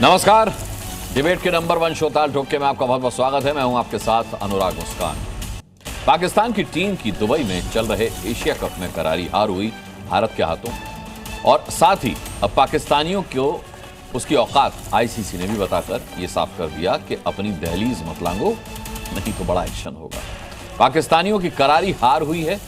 नमस्कार, डिबेट के number 1 show ताल ठोक के में आपका बहुत बहुत स्वागत है। मैं हूं आपके साथ अनुराग मुस्कान। पाकिस्तान की टीम की दुबई में चल रहे एशिया कप में करारी हार हुई भारत के हाथों, और साथ ही अब पाकिस्तानियों को उसकी औकात आईसीसी ने भी बताकर यह साफ कर दिया कि अपनी दहलीज मत लांघो, नहीं तो बड़ा एक्शन होगा। पाकिस्तानियों की करारी हार हुई है।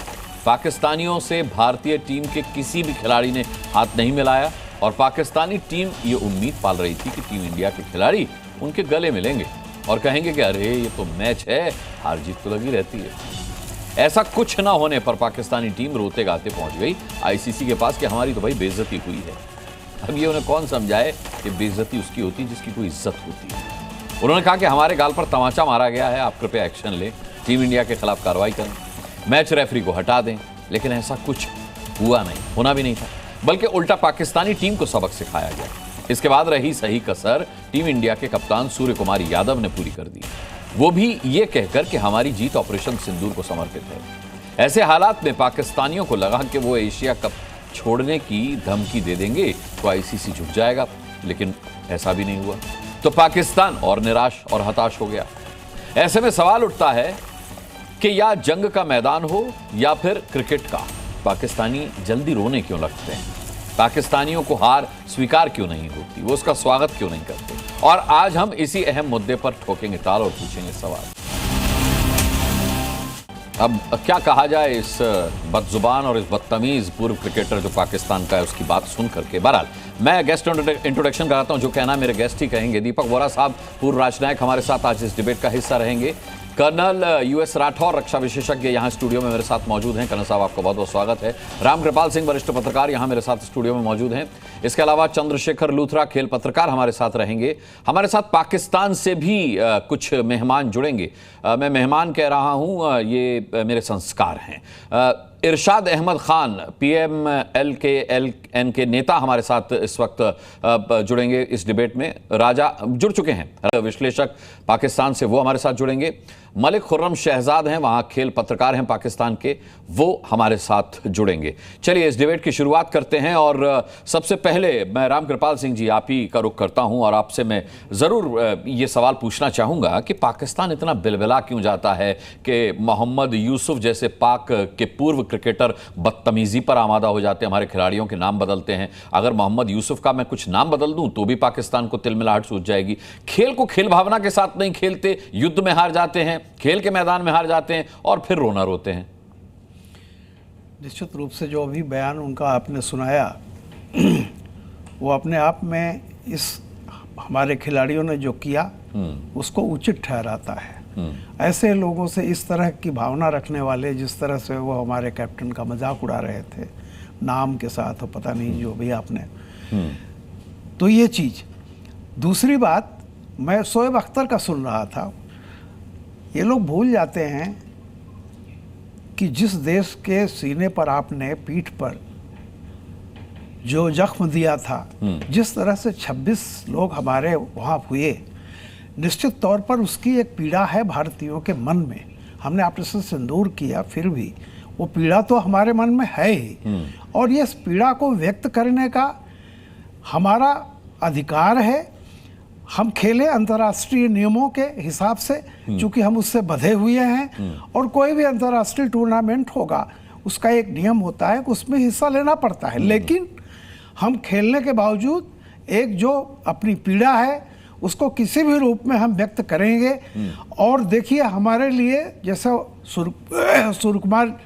पाकिस्तानियों से भारतीय टीम के किसी भी खिलाड़ी ने हाथ नहीं मिलाया, और पाकिस्तानी टीम ये उम्मीद पाल रही थी कि टीम इंडिया के खिलाड़ी उनके गले मिलेंगे और कहेंगे कि अरे ये तो मैच है, हार जीत तो लगी रहती है। ऐसा कुछ ना होने पर पाकिस्तानी टीम रोते गाते पहुंच गई आईसीसी के पास कि हमारी तो भाई बेइज्जती हुई है। अब ये उन्हें कौन समझाए कि बेइज्जती उसकी होती है जिसकी कोई इज्जत होती है। उन्होंने कहा कि हमारे गाल पर तमाचा मारा गया है, आप कृपया एक्शन लें, टीम इंडिया के खिलाफ कार्रवाई करें, मैच रेफरी को हटा दें। लेकिन ऐसा कुछ हुआ नहीं, होना भी नहीं था, बल्कि उल्टा पाकिस्तानी टीम को सबक सिखाया गया। इसके बाद रही सही कसर टीम इंडिया के कप्तान सूर्य कुमार यादव ने पूरी कर दी, वो भी ये कहकर कि हमारी जीत ऑपरेशन सिंदूर को समर्पित है। ऐसे हालात में पाकिस्तानियों को लगा कि वो एशिया कप छोड़ने की धमकी दे देंगे तो आईसीसी झुक जाएगा, लेकिन ऐसा भी नहीं हुआ। तो पाकिस्तान और निराश और हताश हो गया। ऐसे में सवाल उठता है कि या जंग का मैदान हो या फिर क्रिकेट का, पाकिस्तानी जल्दी रोने क्यों लगते हैं? पाकिस्तानियों को हार स्वीकार क्यों नहीं होती? वो उसका स्वागत क्यों नहीं करते? और आज हम इसी अहम मुद्दे पर ठोकेंगे ताल और पूछेंगे सवाल। अब क्या कहा जाए इस बदजुबान और इस बदतमीज पूर्व क्रिकेटर जो पाकिस्तान का है उसकी बात सुन करके। बहरहाल मैं गेस्ट इंट्रोडक्शन कराता हूं, जो कहना मेरे गेस्ट ही कहेंगे। दीपक वोरा साहब, पूर्व राजनायक, हमारे साथ आज इस डिबेट का हिस्सा रहेंगे। कर्नल यूएस राठौर, रक्षा विशेषज्ञ, यहाँ स्टूडियो में मेरे साथ मौजूद हैं। कर्नल साहब, आपका बहुत बहुत स्वागत है। रामकृपाल सिंह, वरिष्ठ पत्रकार, यहाँ मेरे साथ स्टूडियो में मौजूद हैं। इसके अलावा चंद्रशेखर लूथरा, खेल पत्रकार, हमारे साथ रहेंगे। हमारे साथ पाकिस्तान से भी कुछ मेहमान जुड़ेंगे। मैं मेहमान कह रहा हूँ, ये मेरे संस्कार हैं। इरशाद अहमद खान, PMLN के नेता, हमारे साथ इस वक्त जुड़ेंगे इस डिबेट में। राजा जुड़ चुके हैं, विश्लेषक पाकिस्तान से, वो हमारे साथ जुड़ेंगे। मलिक खुर्रम शहजाद हैं, वहाँ खेल पत्रकार हैं पाकिस्तान के, वो हमारे साथ जुड़ेंगे। चलिए इस डिबेट की शुरुआत करते हैं। और सबसे पहले मैं रामकृपाल सिंह जी, आप ही का रुख करता हूं, और आपसे मैं ज़रूर ये सवाल पूछना चाहूँगा कि पाकिस्तान इतना बिलबिला क्यों जाता है कि मोहम्मद यूसुफ जैसे पाक के पूर्व क्रिकेटर बदतमीज़ी पर आमादा हो जाते हैं, हमारे खिलाड़ियों के नाम बदलते हैं। अगर मोहम्मद यूसुफ का मैं कुछ नाम बदल दूँ तो भी पाकिस्तान को तिलमिलाहट सूझ जाएगी। खेल को खेल भावना के साथ नहीं खेलते, युद्ध में हार जाते हैं, खेल के मैदान में हार जाते हैं और फिर रोना रोते हैं। निश्चित रूप से जो अभी बयान उनका आपने सुनाया वो अपने आप में इस हमारे खिलाड़ियों ने जो किया उसको उचित ठहराता है। ऐसे लोगों से, इस तरह की भावना रखने वाले, जिस तरह से वो हमारे कैप्टन का मजाक उड़ा रहे थे नाम के साथ, और पता नहीं जो भी आपने, तो ये चीज़। दूसरी बात, मैं शोएब अख्तर का सुन रहा था। ये लोग भूल जाते हैं कि जिस देश के सीने पर आपने, पीठ पर जो जख्म दिया था, जिस तरह से 26 लोग हमारे वहाँ हुए, निश्चित तौर पर उसकी एक पीड़ा है भारतीयों के मन में। हमने ऑपरेशन सिंदूर किया, फिर भी वो पीड़ा तो हमारे मन में है ही, और ये इस पीड़ा को व्यक्त करने का हमारा अधिकार है। हम खेले अंतर्राष्ट्रीय नियमों के हिसाब से, चूंकि हम उससे बंधे हुए हैं, और कोई भी अंतर्राष्ट्रीय टूर्नामेंट होगा उसका एक नियम होता है कि उसमें हिस्सा लेना पड़ता है। लेकिन हम खेलने के बावजूद एक जो अपनी पीड़ा है उसको किसी भी रूप में हम व्यक्त करेंगे। और देखिए, हमारे लिए, जैसे सूर्य कुमार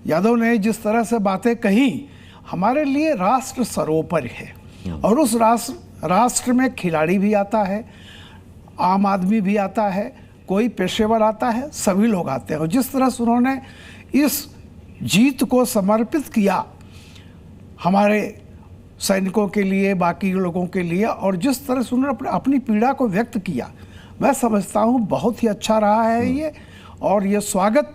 यादव ने जिस तरह से बातें कही, हमारे लिए राष्ट्र सर्वोपरि है, और उस राष्ट्र में खिलाड़ी भी आता है, आम आदमी भी आता है, कोई पेशेवर आता है, सभी लोग आते हैं। और जिस तरह से उन्होंने इस जीत को समर्पित किया हमारे सैनिकों के लिए, बाकी लोगों के लिए, और जिस तरह से उन्होंने अपनी पीड़ा को व्यक्त किया, मैं समझता हूँ बहुत ही अच्छा रहा है ये, और ये स्वागत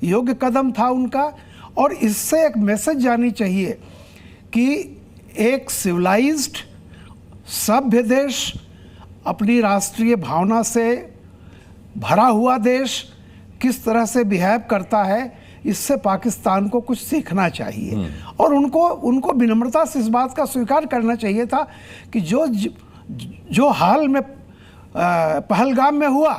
योग्य कदम था उनका। और इससे एक मैसेज जानी चाहिए कि एक सिविलाइज्ड सभ्य देश, अपनी राष्ट्रीय भावना से भरा हुआ देश किस तरह से बिहेव करता है, इससे पाकिस्तान को कुछ सीखना चाहिए। और उनको विनम्रता से इस बात का स्वीकार करना चाहिए था कि जो हाल में पहलगाम में हुआ,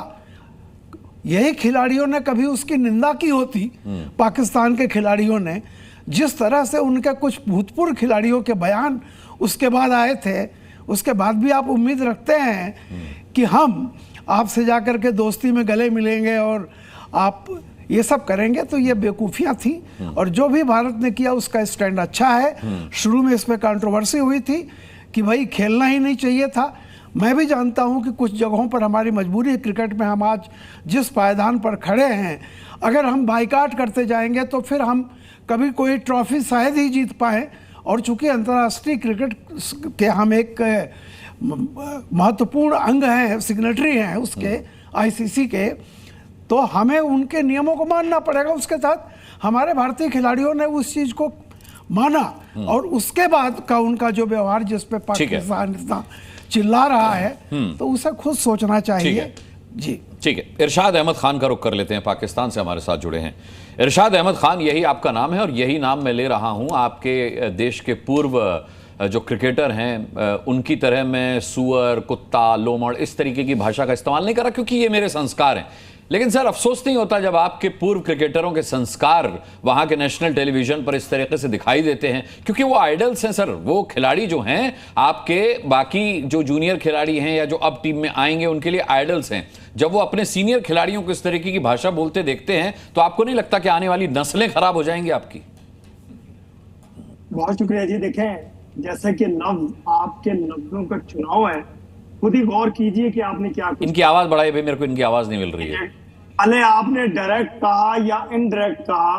यही खिलाड़ियों ने कभी उसकी निंदा की होती, पाकिस्तान के खिलाड़ियों ने, जिस तरह से उनके कुछ भूतपूर्व खिलाड़ियों के बयान उसके बाद आए थे, उसके बाद भी आप उम्मीद रखते हैं कि हम आपसे जाकर के दोस्ती में गले मिलेंगे और आप ये सब करेंगे, तो ये बेवकूफ़ियाँ थी। और जो भी भारत ने किया उसका स्टैंड अच्छा है। शुरू में इसमें कंट्रोवर्सी हुई थी कि भाई खेलना ही नहीं चाहिए था। मैं भी जानता हूं कि कुछ जगहों पर हमारी मजबूरी है क्रिकेट में, हम आज जिस पायदान पर खड़े हैं, अगर हम बाइकाट करते जाएंगे तो फिर हम कभी कोई ट्रॉफी शायद ही जीत पाएँ। और चूंकि अंतर्राष्ट्रीय क्रिकेट के हम एक महत्वपूर्ण अंग हैं, सिग्नेटरी हैं उसके, आईसीसी के, तो हमें उनके नियमों को मानना पड़ेगा। उसके तहत हमारे भारतीय खिलाड़ियों ने उस चीज़ को माना, और उसके बाद का उनका जो व्यवहार जिस पे पाकिस्तान इतना चिल्ला रहा है, तो उसे खुद सोचना चाहिए। जी ठीक है, इरशाद अहमद खान का रुख कर लेते हैं, पाकिस्तान से हमारे साथ जुड़े हैं। इरशाद अहमद खान, यही आपका नाम है और यही नाम मैं ले रहा हूं। आपके देश के पूर्व जो क्रिकेटर हैं उनकी तरह मैं सुअर, कुत्ता, लोमड़ इस तरीके की भाषा का इस्तेमाल नहीं कर रहा, क्योंकि ये मेरे संस्कार हैं। लेकिन सर, अफसोस नहीं होता जब आपके पूर्व क्रिकेटरों के संस्कार वहां के नेशनल टेलीविजन पर इस तरीके से दिखाई देते हैं? क्योंकि वो आइडल्स हैं सर, वो खिलाड़ी जो हैं आपके, बाकी जो जूनियर खिलाड़ी हैं या जो अब टीम में आएंगे उनके लिए आइडल्स हैं। जब वो अपने सीनियर खिलाड़ियों को इस तरीके की भाषा बोलते देखते हैं तो आपको नहीं लगता कि आने वाली नस्लें खराब हो जाएंगी आपकी? बहुत शुक्रिया जी। देखें, जैसे कि लफ्ज, आपके लफ्जों का चुनाव है, खुद ही गौर कीजिए कि आपने क्या कुछ। इनकी आवाज बढ़ाइए भाई, मेरे को इनकी आवाज नहीं मिल रही है। भले आपने डायरेक्ट कहा या इनडायरेक्ट कहा,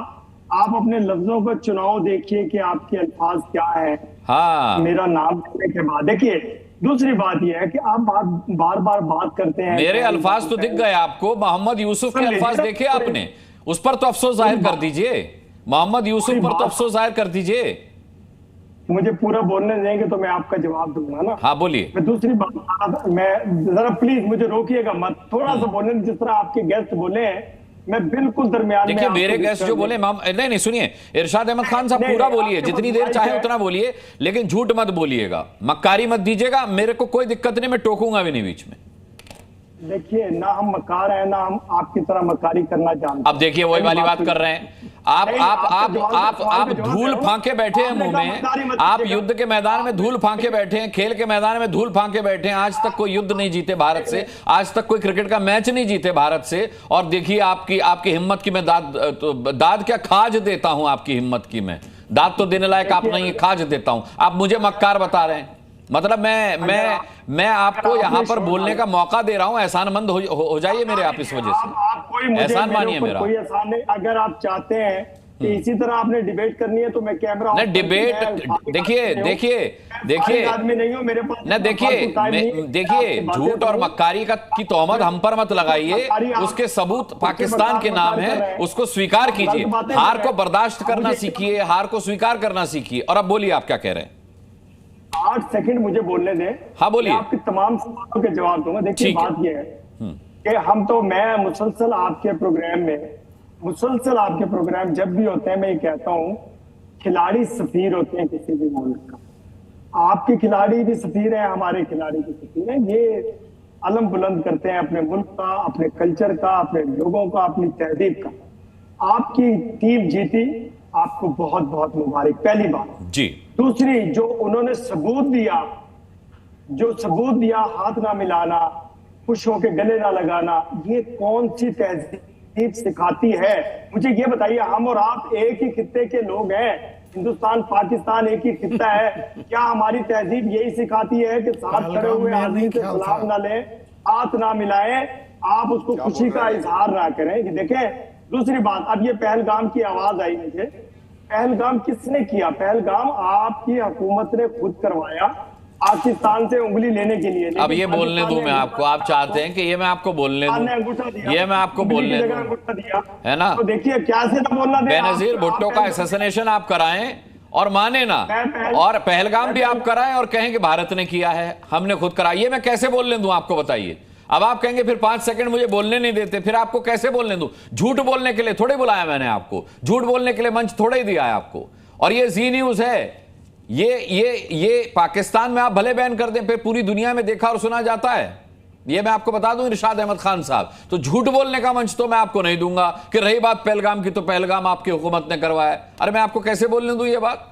आप अपने लफ्जों का चुनाव देखिए कि आपके अल्फाज क्या है। हाँ, मेरा नाम लेने के बाद देखिए, दूसरी बात यह है कि आप बार बार बात करते हैं। मेरे अल्फाज तो दिख गए आपको, मोहम्मद यूसुफ के अल्फाज देखे आपने, उस पर तो अफसोस जाहिर कर दीजिए। मोहम्मद यूसुफ पर तो अफसोस जाहिर कर दीजिए। मुझे पूरा बोलने देंगे तो मैं आपका जवाब दूंगा ना। हाँ बोलिए। मैं दूसरी बात, मैं जरा प्लीज मुझे रोकिएगा मत, थोड़ा सा बोलने। जिस तरह आपके गेस्ट बोले हैं, मैं बिल्कुल दरमियान में। देखिए, मेरे गेस्ट जो बोले, नहीं सुनिए, इरशाद अहमद खान साहब पूरा बोलिए, जितनी देर चाहे उतना बोलिए, लेकिन झूठ मत बोलिएगा, मक्कारी मत दीजिएगा। मेरे को कोई दिक्कत नहीं, मैं टोकूंगा भी नहीं बीच में। देखिए, ना हम मक्कार हैं, ना हम आपकी तरह मक्कारी करना जानते हैं। अब देखिए, वही वाली बात कर रहे हैं आप धूल फांके बैठे हैं मुंह में। आप युद्ध के मैदान में धूल फांके बैठे हैं, खेल के मैदान में धूल फांके बैठे हैं। आज तक कोई युद्ध नहीं जीते भारत से, आज तक कोई क्रिकेट का मैच नहीं जीते भारत से। और देखिए, आपकी हिम्मत की मैं दाद क्या खाज देता हूं। आपकी हिम्मत की मैं दाद तो देने लायक आप नहीं, खाज देता हूं। आप मुझे मक्कार बता रहे हैं। मतलब मैं आपको यहाँ पर बोलने का मौका दे रहा हूँ। एहसानमंद हो जाइए मेरे, आप इस वजह से एहसान मानिए मेरा। कोई एहसान नहीं। अगर आप चाहते हैं कि इसी तरह आपने डिबेट करनी है तो मैं कैमरा नहीं, डिबेट देखिए आदमी नहीं हूं, मेरे पास न देखिए झूठ और मक्कारी की तोहमत हम पर मत लगाइए। उसके सबूत पाकिस्तान के नाम है, उसको स्वीकार कीजिए। हार को बर्दाश्त करना सीखिए, हार को स्वीकार करना सीखिए। और अब बोलिए, आप क्या कह रहे हैं? 8 सेकंड मुझे बोलने दें। हाँ बोलिए। आपके तमाम सवालों के जवाब दूंगा। देखिए, बात यह है कि मैं मुसलसल आपके प्रोग्राम जब भी होते हैं, मैं ये कहता हूं, खिलाड़ी सफीर होते हैं किसी भी मुल्क का। आपके खिलाड़ी भी सफीर हैं, हमारे खिलाड़ी भी सफीर हैं। ये अलम बुलंद करते हैं अपने मुल्क का, अपने कल्चर का, अपने लोगों का, अपनी तहजीब का। आपकी टीम जीती, आपको बहुत बहुत मुबारक, पहली बात जी। दूसरी, जो उन्होंने सबूत दिया, हाथ ना मिलाना, खुश होकर गले ना लगाना, ये कौन सी तहजीब सिखाती है? मुझे ये बताइए। हम और आप एक ही खित्ते के लोग हैं, हिंदुस्तान पाकिस्तान एक ही खित्ता है। क्या हमारी तहजीब यही सिखाती है कि साथ खड़े हुए आदमी से सलाम ना लें, हाथ ना मिलाएं, आप उसको खुशी का इजहार ना करें? कि देखें, दूसरी बात, अब ये पहलगाम की आवाज आई मुझे। पहलगाम किसने किया? पहलगाम आपकी हुकूमत ने खुद करवाया, पाकिस्तान से उंगली लेने के लिए। अब ये बोलने दूं मैं आपको, आप चाहते हैं कि ये मैं आपको बोलने दूं? ये मैं आपको बोलने दूं, है ना? तो देखिए, क्या से ना बोलना दे। बेनजीर भुट्टो का असैसिनेशन आप कराएं और माने ना, और पहलगाम भी आप कराएं और कहें कि भारत ने किया है, हमने खुद कराया। ये मैं कैसे बोलने दूं आपको, बताइए? अब आप कहेंगे फिर 5 सेकंड मुझे बोलने नहीं देते, फिर आपको कैसे बोलने दूं? झूठ बोलने के लिए थोड़े बुलाया मैंने आपको, झूठ बोलने के लिए मंच थोड़े ही दिया है आपको। और ये जी न्यूज है, ये पाकिस्तान में आप भले बैन कर दें, फिर पूरी दुनिया में देखा और सुना जाता है। ये मैं आपको बता दूं इरशाद अहमद खान साहब, तो झूठ बोलने का मंच तो मैं आपको नहीं दूंगा। कि रही बात पहलगाम की, तो पहलगाम आपकी हुकूमत ने करवाया। अरे मैं आपको कैसे बोलने दूं ये बात?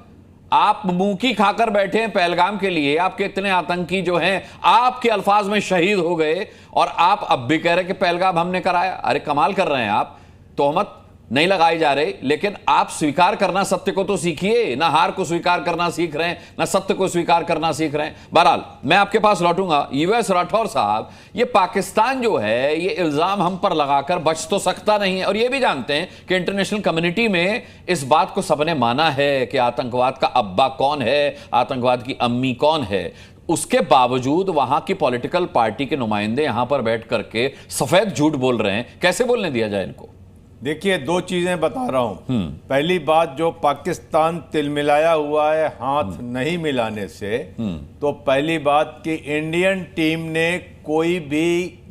आप मुंह की खाकर बैठे हैं पहलगाम के लिए। आपके इतने आतंकी जो हैं आपके अल्फाज में शहीद हो गए, और आप अब भी कह रहे हैं कि पहलगाम हमने कराया। अरे कमाल कर रहे हैं आप। तोहमत नहीं लगाई जा रही, लेकिन आप स्वीकार करना सत्य को तो सीखिए। ना हार को स्वीकार करना सीख रहे हैं, ना सत्य को स्वीकार करना सीख रहे हैं। बहरहाल मैं आपके पास लौटूंगा। यूएस राठौर साहब, ये पाकिस्तान जो है ये इल्जाम हम पर लगाकर बच तो सकता नहीं है, और ये भी जानते हैं कि इंटरनेशनल कम्युनिटी में इस बात को सबने माना है कि आतंकवाद का अब्बा कौन है, आतंकवाद की अम्मी कौन है। उसके बावजूद वहां की पॉलिटिकल पार्टी के नुमाइंदे यहां पर बैठ करके सफेद झूठ बोल रहे हैं। कैसे बोलने दिया जाए इनको? देखिए, दो चीजें बता रहा हूं। पहली बात, जो पाकिस्तान तिलमिलाया हुआ है हाथ नहीं मिलाने से, तो पहली बात कि इंडियन टीम ने कोई भी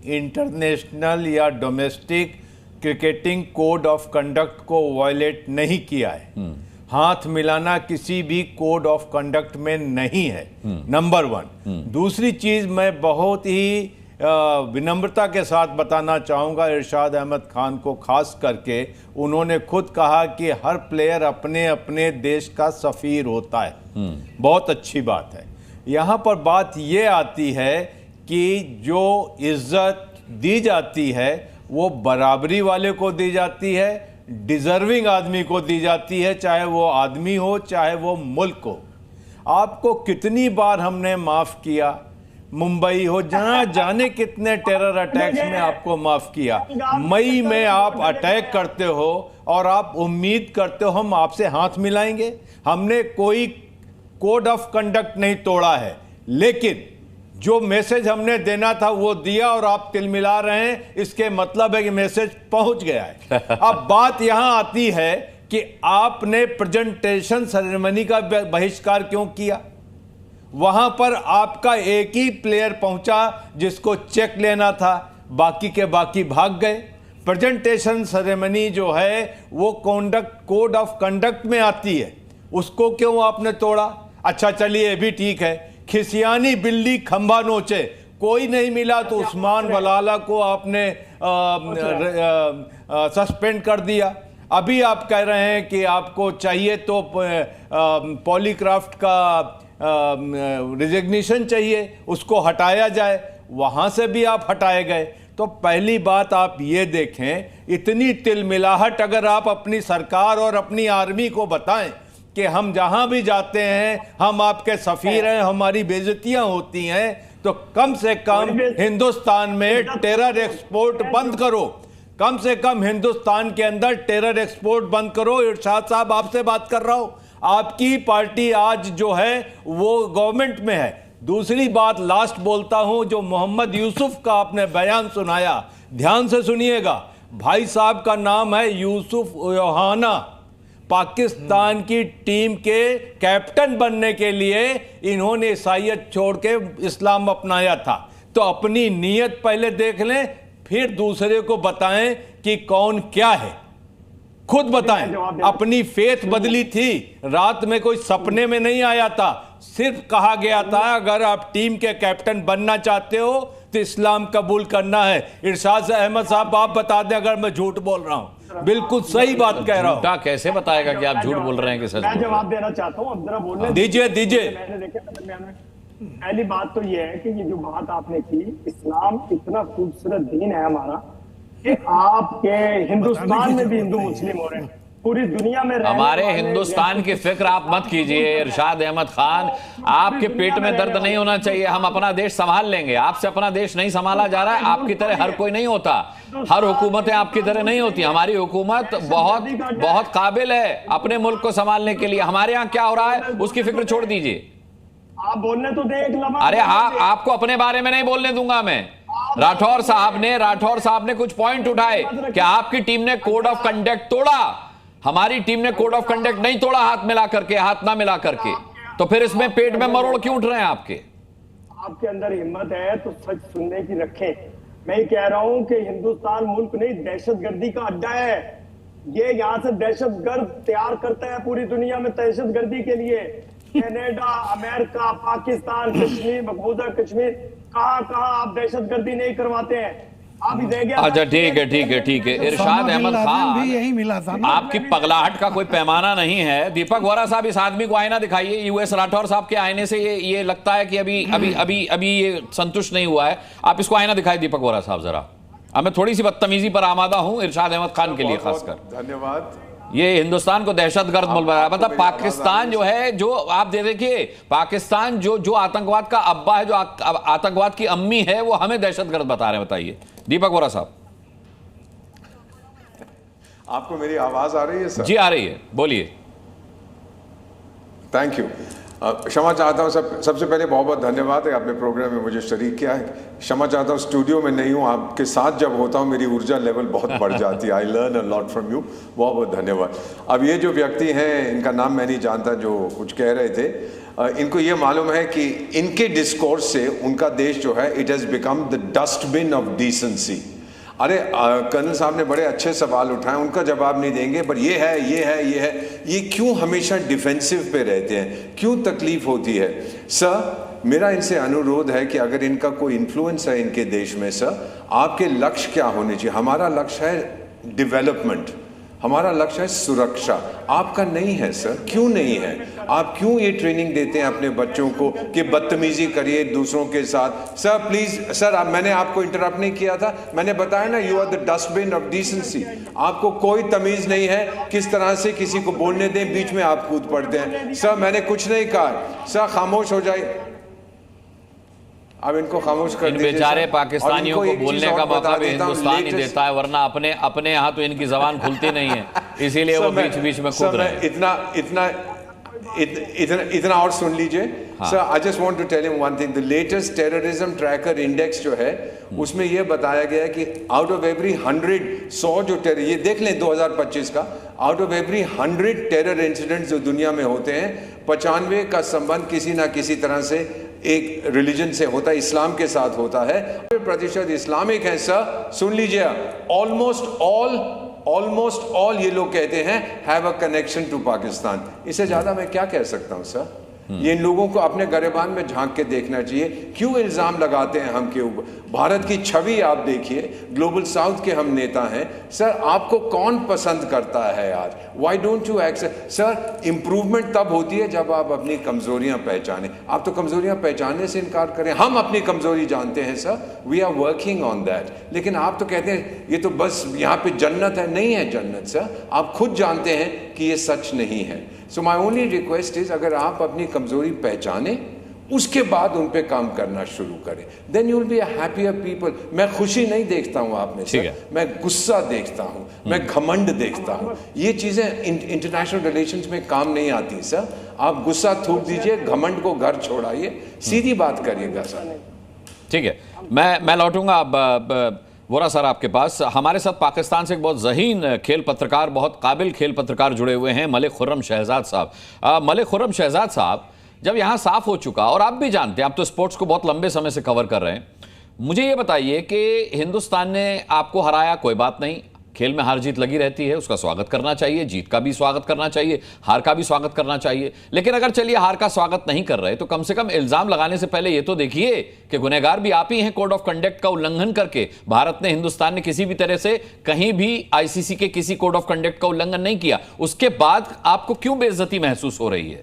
इंटरनेशनल या domestic cricketing code of conduct को वायलेट नहीं किया है। हाथ मिलाना किसी भी कोड ऑफ कंडक्ट में नहीं है, नंबर वन। दूसरी चीज मैं बहुत ही विनम्रता के साथ बताना चाहूँगा इरशाद अहमद खान को, खास करके उन्होंने खुद कहा कि हर प्लेयर अपने अपने देश का सफ़ीर होता है। बहुत अच्छी बात है। यहाँ पर बात ये आती है कि जो इज्जत दी जाती है वो बराबरी वाले को दी जाती है, डिजर्विंग आदमी को दी जाती है, चाहे वो आदमी हो चाहे वो मुल्क हो। आपको कितनी बार हमने माफ़ किया, मुंबई हो, जहां जाने कितने टेरर अटैक्स में आपको माफ किया। मई में आप अटैक करते हो और आप उम्मीद करते हो हम आपसे हाथ मिलाएंगे। हमने कोई कोड ऑफ कंडक्ट नहीं तोड़ा है, लेकिन जो मैसेज हमने देना था वो दिया, और आप तिलमिला रहे हैं, इसके मतलब है कि मैसेज पहुंच गया है। अब बात यहां आती है कि आपने प्रेजेंटेशन सेरेमनी का बहिष्कार क्यों किया? वहां पर आपका एक ही प्लेयर पहुंचा जिसको चेक लेना था, बाकी के बाकी भाग गए। प्रेजेंटेशन सेरेमनी जो है वो कोड ऑफ कंडक्ट में आती है, उसको क्यों आपने तोड़ा? अच्छा चलिए, ये भी ठीक है। खिसियानी बिल्ली खंभा नोचे, कोई नहीं मिला तो उस्मान बलाला को आपने सस्पेंड कर दिया। अभी आप कह रहे हैं कि आपको चाहिए तो पॉलीक्राफ्ट का रिजिग्नेशन चाहिए, उसको हटाया जाए, वहां से भी आप हटाए गए। तो पहली बात आप ये देखें, इतनी तिलमिलाहट अगर आप अपनी सरकार और अपनी आर्मी को बताएं कि हम जहां भी जाते हैं हम आपके सफीर हैं, हमारी बेइज्जतियां होती हैं, तो कम से कम हिंदुस्तान में टेरर एक्सपोर्ट बंद करो। कम से कम हिंदुस्तान के अंदर टेरर एक्सपोर्ट बंद करो। इरशाद साहब, आपसे बात कर रहा हूं, आपकी पार्टी आज जो है वो गवर्नमेंट में है। दूसरी बात लास्ट बोलता हूं, जो मोहम्मद यूसुफ का आपने बयान सुनाया, ध्यान से सुनिएगा। भाई साहब का नाम है यूसुफ योहाना। पाकिस्तान की टीम के कैप्टन बनने के लिए इन्होंने ईसाईयत छोड़ के इस्लाम अपनाया था। तो अपनी नीयत पहले देख लें, फिर दूसरे को बताएं कि कौन क्या है। खुद बताएं, अपनी फेथ बदली थी, रात में कोई सपने में नहीं आया था। सिर्फ कहा गया था अगर आप टीम के कैप्टन बनना चाहते हो तो इस्लाम कबूल करना है। इरशाद अहमद साहब, आप बता दें अगर मैं झूठ बोल रहा हूं। बिल्कुल सही बात कह रहा हूं। कैसे बताएगा कि आप झूठ बोल रहे हैं कि सच? मैं जवाब देना चाहता हूं, अब जरा बोलने दीजिए। मैंने देखा, पहली बात तो ये है कि ये जो बात आपने की, इस्लाम इतना खूबसूरत दीन है हमारा कि आपके हिंदुस्तान में भी हिंदू मुस्लिम हो रहे हैं, पूरी दुनिया में हमारे हिंदुस्तान की फिक्र आप मत कीजिए इरशाद अहमद खान। आपके पेट में दर्द नहीं होना चाहिए। हम अपना देश संभाल लेंगे। आपसे अपना देश नहीं संभाला जा रहा है। आपकी तरह हर कोई नहीं होता, हर हुकूमतें आपकी तरह नहीं होती। हमारी हुकूमत बहुत बहुत काबिल है अपने मुल्क को संभालने के लिए। हमारे यहाँ क्या हो रहा है उसकी फिक्र छोड़ दीजिए। आप बोलने तो देख लम्हा। अरे हाँ, आपको अपने बारे में नहीं बोलने दूंगा मैं। राठौर साहब ने कुछ पॉइंट उठाए कि आपकी टीम ने कोड ऑफ कंडक्ट तोड़ा। हमारी टीम ने कोड ऑफ कंडक्ट नहीं तोड़ा, हाथ मिला करके, हाथ ना मिला करके। तो फिर इसमें पेट में मरोड़ क्यों उठ रहे हैं आपके? आपके अंदर हिम्मत है तो सच सुनने की रखें। मैं कह रहा हूं कि हिंदुस्तान मुल्क नहीं, दहशतगर्दी का अड्डा है। ये यहाँ से दहशतगर्द तैयार करता है पूरी दुनिया में दहशतगर्दी के लिए। कनाडा, अमेरिका, पाकिस्तान, कश्मीर, मकबूजा कश्मीर, कहां आप दहशतगर्दी नहीं करवाते हैं? आप ही देंगे। अच्छा ठीक है इरशाद अहमद खान भी यही मिला था ना। आपकी पगलाहट का कोई पैमाना नहीं है। दीपक वोरा साहब, इस आदमी को आईना दिखाइए। यूएस राठौर साहब के आईने से ये लगता है कि अभी ये संतुष्ट नहीं हुआ है। आप इसको आईना दिखाइए दीपक वोरा साहब जरा। अब मैं थोड़ी सी बदतमीजी पर आमादा हूं इरशाद अहमद खान के लिए खासकर। धन्यवाद। ये हिंदुस्तान को दहशतगर्द मुल्क बनाया। मतलब पाकिस्तान जो है, जो आप देखिए, पाकिस्तान जो आतंकवाद का अब्बा है, जो आतंकवाद की अम्मी है, वो हमें दहशतगर्द बता रहे हैं। बताइए दीपक वोरा साहब। आपको मेरी आवाज आ रही है सर? जी आ रही है, बोलिए। Thank you. क्षमा चाहता हूँ सबसे पहले बहुत बहुत धन्यवाद है, आपने प्रोग्राम में मुझे शरीक किया है। क्षमा चाहता हूँ स्टूडियो में नहीं हूँ, आपके साथ जब होता हूँ मेरी ऊर्जा लेवल बहुत बढ़ जाती है। I learn a lot from you. बहुत बहुत धन्यवाद। अब ये जो व्यक्ति हैं, इनका नाम मैं नहीं जानता, जो कुछ कह रहे थे, इनको ये मालूम है कि इनके डिस्कोर्स से उनका देश जो है, it has become the dustbin of decency. अरे कर्नल साहब ने बड़े अच्छे सवाल उठाए, उनका जवाब नहीं देंगे, पर ये है, ये क्यों हमेशा डिफेंसिव पे रहते हैं, क्यों तकलीफ होती है? सर, मेरा इनसे अनुरोध है कि अगर इनका कोई इन्फ्लुएंस है इनके देश में, सर आपके लक्ष्य क्या होने चाहिए? हमारा लक्ष्य है डेवलपमेंट, हमारा लक्ष्य है सुरक्षा। आपका नहीं है सर, क्यों नहीं है? आप क्यों ये ट्रेनिंग देते हैं अपने बच्चों को कि बदतमीजी करिए दूसरों के साथ? सर प्लीज सर, मैंने आपको इंटरप्ट नहीं किया था, मैंने बताया ना, you are the dustbin of decency. आपको कोई तमीज नहीं है किस तरह से किसी को बोलने दें, बीच में आप कूद पड़ते हैं। सर मैंने कुछ नहीं कहा, सर खामोश हो जाए। अब इनको खामोश कर दीजिए। बेचारे पाकिस्तानियों को बोलने का मौका भी हिंदुस्तान ही देता है, वरना अपने यहाँ तो इनकी जबान खुलती नहीं है, इसीलिए वो बीच बीच में कूद रहे हैं। इतना और सुन लीजिए sir. I just want to tell him one thing. The latest terrorism tracker index जो है, उसमें यह बताया गया है कि आउट ऑफ एवरी 100 जो टेरर, ये देख लें 2025 का, out of every 100 terror incidents जो दुनिया में होते हैं, 95 का संबंध किसी ना किसी तरह से एक रिलीजन से होता है, इस्लाम के साथ होता है। 100% इस्लामिक है सर। सुन लीजिए, ऑलमोस्ट ऑल ये लोग कहते हैं have a connection to Pakistan. इससे ज्यादा मैं क्या कह सकता हूं सर? ये इन लोगों को अपने गरेबान में झांक के देखना चाहिए। क्यों इल्जाम लगाते हैं हम के ऊपर? भारत की छवि आप देखिए, ग्लोबल साउथ के हम नेता हैं सर। आपको कौन पसंद करता है यार? Why don't you accept? Sir improvement तब होती है जब आप अपनी कमजोरियां पहचानें। आप तो कमजोरियां पहचानने से इनकार करें। हम अपनी कमजोरी जानते हैं sir, we are working on that. लेकिन आप तो कहते हैं ये तो बस यहाँ पे जन्नत है। नहीं है जन्नत सर, आप खुद जानते हैं कि ये सच नहीं है। सो माई ओनली रिक्वेस्ट इज, अगर आप अपनी कमजोरी पहचाने, उसके बाद उन पे काम करना शुरू करें, then you will be a happier people. मैं खुशी नहीं देखता हूं आप में सर, मैं गुस्सा देखता हूं, मैं घमंड देखता हूं। ये चीजें इंटरनेशनल रिलेशंस में काम नहीं आती सर। आप गुस्सा थूक दीजिए, घमंड को घर छोड़ाइए, सीधी बात करिएगा सर। ठीक है, मैं लौटूंगा अब वोरा सर आपके पास। हमारे साथ पाकिस्तान से एक बहुत ज़हीन खेल पत्रकार, बहुत काबिल खेल पत्रकार जुड़े हुए हैं, मलिक खुर्रम शहजाद साहब। मलिक खुर्रम शहजाद साहब, जब यहाँ साफ हो चुका, और आप भी जानते हैं, आप तो स्पोर्ट्स को बहुत लंबे समय से कवर कर रहे हैं, मुझे ये बताइए कि हिंदुस्तान ने आपको हराया, कोई बात नहीं, खेल में हार जीत लगी रहती है, उसका स्वागत करना चाहिए, जीत का भी स्वागत करना चाहिए, हार का भी स्वागत करना चाहिए। लेकिन अगर चलिए हार का स्वागत नहीं कर रहे, तो कम से कम इल्जाम लगाने से पहले ये तो देखिए कि गुनहगार भी आप ही हैं। कोड ऑफ कंडक्ट का उल्लंघन करके भारत ने, हिंदुस्तान ने किसी भी तरह से कहीं भी आईसीसी के किसी कोड ऑफ कंडक्ट का उल्लंघन नहीं किया। उसके बाद आपको क्यों बेइज्जती महसूस हो रही है?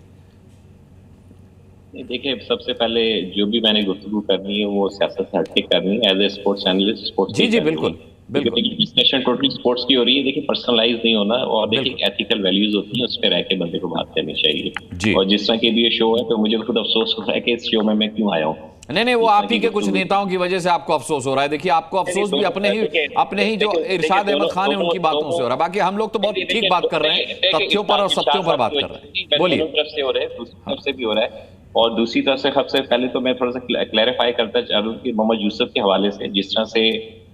देखिए, सबसे पहले जो भी मैंने गुफ्तगू करनी है वो सियासत से हटके करनी है, as a sports analyst. Sports ji बिल्कुल बिल्कुल, डिस्कशन टोटली स्पोर्ट्स की हो रही है। देखिए, पर्सनलाइज नहीं होना, और देखिए एथिकल वैल्यूज होती हैं, उस पर रह के बंदे को बात करनी चाहिए। और जिस तरह के भी ये शो है, तो मुझे खुद अफसोस हो रहा है कि इस शो में मैं क्यों आया हूँ। नहीं, वो आप ही के कुछ नेताओं की वजह से आपको अफसोस हो रहा है। देखिए, आपको अफसोस भी अपने ही जो इरशाद अहमद खान है उनकी बातों से हो रहा है। बाकी हम लोग तो बहुत ठीक बात कर रहे हैं, तथ्यों पर और सत्यों पर बात कर रहे हैं। बोलिए। तरफ से हो रहा है, दूसरी तरफ से भी हो रहा है। और दूसरी तरफ से सबसे पहले तो मैं थोड़ा सा क्लैरिफाई करता चाहूँ कि मोहम्मद यूसुफ के हवाले से, जिस तरह से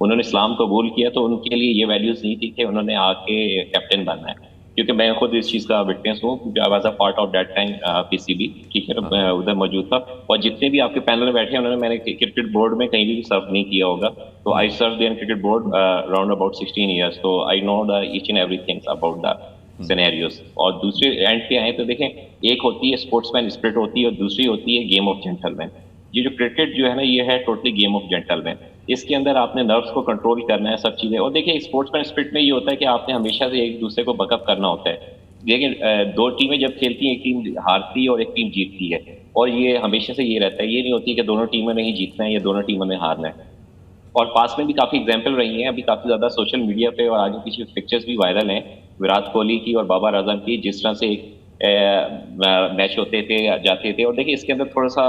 उन्होंने इस्लाम कबूल किया, तो उनके लिए ये वैल्यूज नहीं थी कि उन्होंने आके कैप्टन बनना है, क्योंकि मैं खुद इस चीज़ का विटनेस हूँ, क्योंकि I was a part of that time PCB, ठीक है, मैं उधर मौजूद था। और जितने भी आपके पैनल में बैठे हैं, उन्होंने, मैंने क्रिकेट बोर्ड में कहीं भी सर्व नहीं किया होगा, तो I serve in cricket board around about 16 years, तो I know the each and everything about that. Scenarios. और दूसरे एंड पे आए तो देखें, एक होती है स्पोर्ट्समैन स्पिरिट होती है और दूसरी होती है गेम ऑफ जेंटलमैन। ये जो क्रिकेट जो है ना, ये है टोटली गेम ऑफ जेंटलमैन। इसके अंदर आपने नर्व्स को कंट्रोल करना है, सब चीजें। और देखिए स्पोर्ट्समैन स्पिरिट में ये होता है कि आपने हमेशा से एक दूसरे को बकअप करना होता है। देखिए दो टीमें जब खेलती हैं, एक टीम हारती है और एक टीम जीतती है, और ये हमेशा से ये रहता है। ये नहीं होती कि दोनों टीमों ने ही जीतना है या दोनों टीमों ने हारना है। और पास में भी काफी एग्जाम्पल रही हैं, अभी काफी ज्यादा सोशल मीडिया पे और आगे पीछे पिक्चर्स भी वायरल हैं विराट कोहली की और बाबर आजम की, जिस तरह से मैच होते थे जाते थे। और देखिए इसके अंदर थोड़ा सा